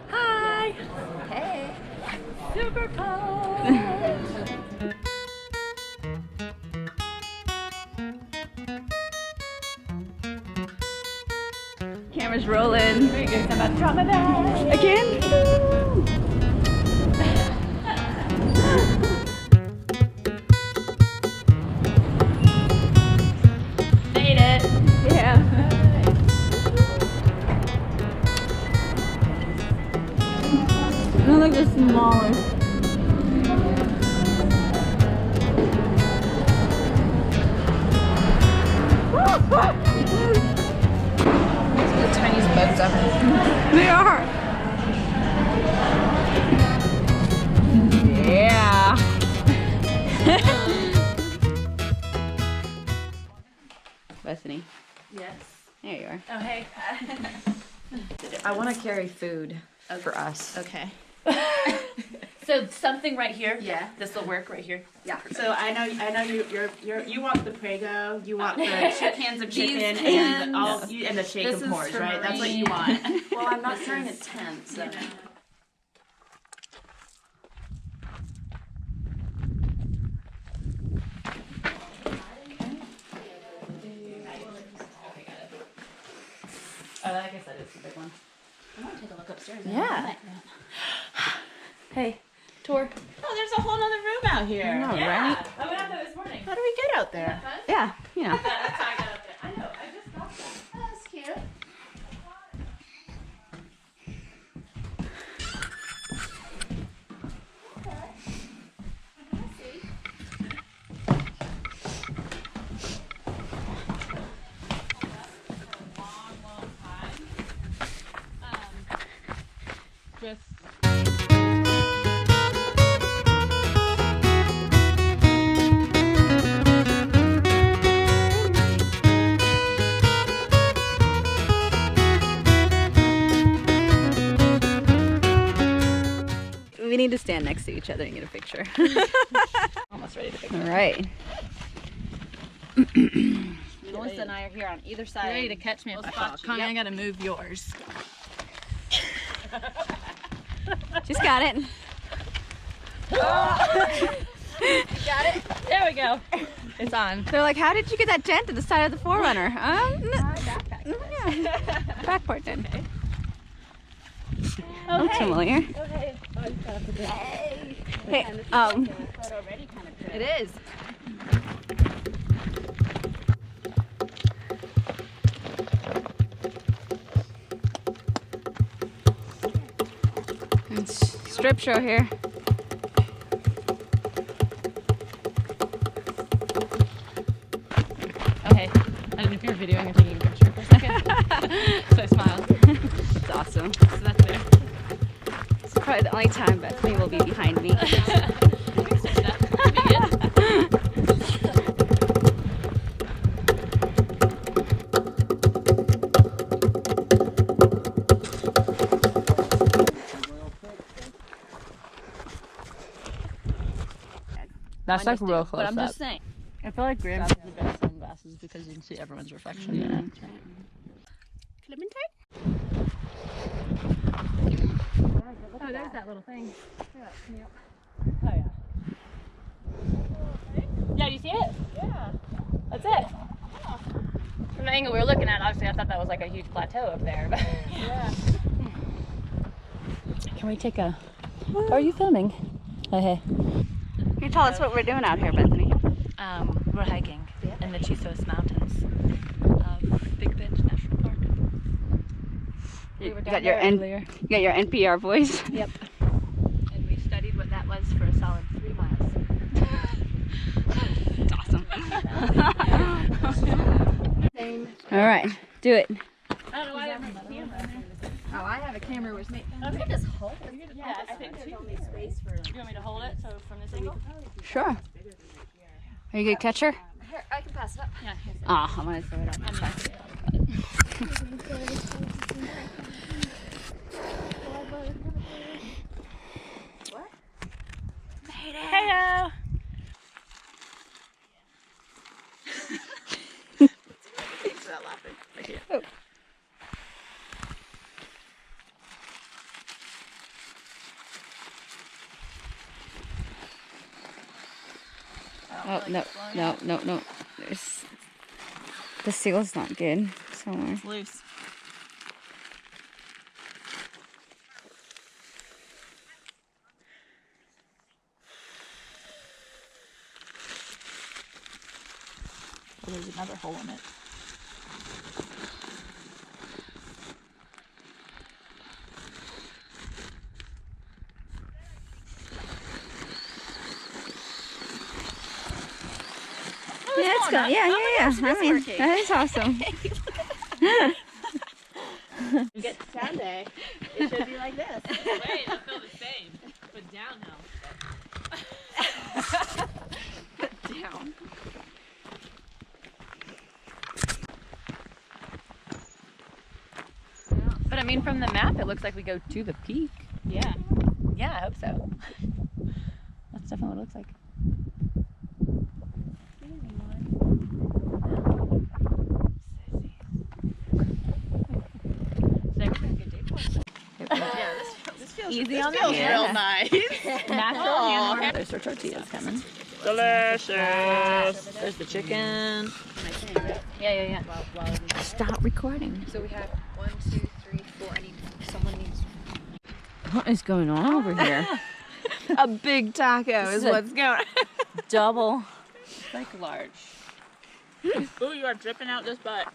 Hi! Hey! Super cold! Camera's rolling. Very good. I'm about to drop my bag. Again? Made it! Yeah. I like the smallest. These are the tiniest boats ever. They are. Yeah. Bethany. Yes. There you are. Oh, hey. I want to carry food for us. Okay. So something right here. Yeah. This will work right here. Yeah. So I know you want the Prego, you want the cans of chicken These and cans. and the shake This and is pours, for right? That's what Marie. you want. Well, I'm not carrying a tent, so. Oh, I guess that is the big one. I want to take a look upstairs. Yeah. Hey, tour. Oh, there's a whole other room out here. I know, Yeah. right? I went out there this morning. How do we get out there? Yeah, you know. That's how I got up there. I know. I just got that. Oh, that's cute. We need to stand next to each other and get a picture. Almost ready to pick. All right. Melissa and I are here on either side. You ready to catch me if I fall? Connie, I gotta move yours. Just got it. Got it. There we go. It's on. They're like, how did you get that dent to the side of the Forerunner? Backboard dent. Looks familiar. Hey, it is. It's strip show here. Okay. I don't know if you're videoing or taking a picture for a second. So I smiled. It's awesome. So that's there. It's probably the only time Bethany will be behind me. That's like real close. But I'm just saying. I feel like Graham's is the best sunglasses because you can see everyone's reflection. Yeah. Clementine? Oh, there's that little thing. Oh, yeah. Yeah, do you see it? Yeah. That's it. Oh. From the angle we were looking at, obviously, I thought that was like a huge plateau up there. But yeah. Can we take a... Are you filming? Hey. Can you tell us what we're doing out here, Bethany? We're hiking in the Chisos Mountains of Big Bend National Park. You got your NPR voice. Yep. And we studied what that was for a solid 3 miles. It's awesome. All right, do it. I don't know why I have a camera. Oh, I have a camera with me. Okay. Just hold it. Yeah, I think there's only space for... You want me to hold it so from this angle? Sure. Are you a good catcher? Here, I can pass it up. Yeah. Ah, I'm gonna throw it up. What? Heyo! Thanks for that laughing. Oh. Oh, no, no, no, no. There's... The seal's not good somewhere. It's loose. Oh, there's another hole in it. Yeah, it's good. Yeah. I mean, that is awesome. Get Sunday. It should be like this. Wait, it'll feel the same, but downhill. Down. But I mean, from the map, it looks like we go to the peak. Yeah. Yeah, I hope so. That's definitely what it looks like. Yeah, this feels Easy on the feels hand. real nice. Natural Aw. hand. There's our tortillas coming. Delicious. There's the chicken. Yeah. Stop recording. So we have 1, 2, 3, 4. Someone needs. What is going on over here? A big taco is what's going on. Double. Like large. Ooh, you are dripping out this butt.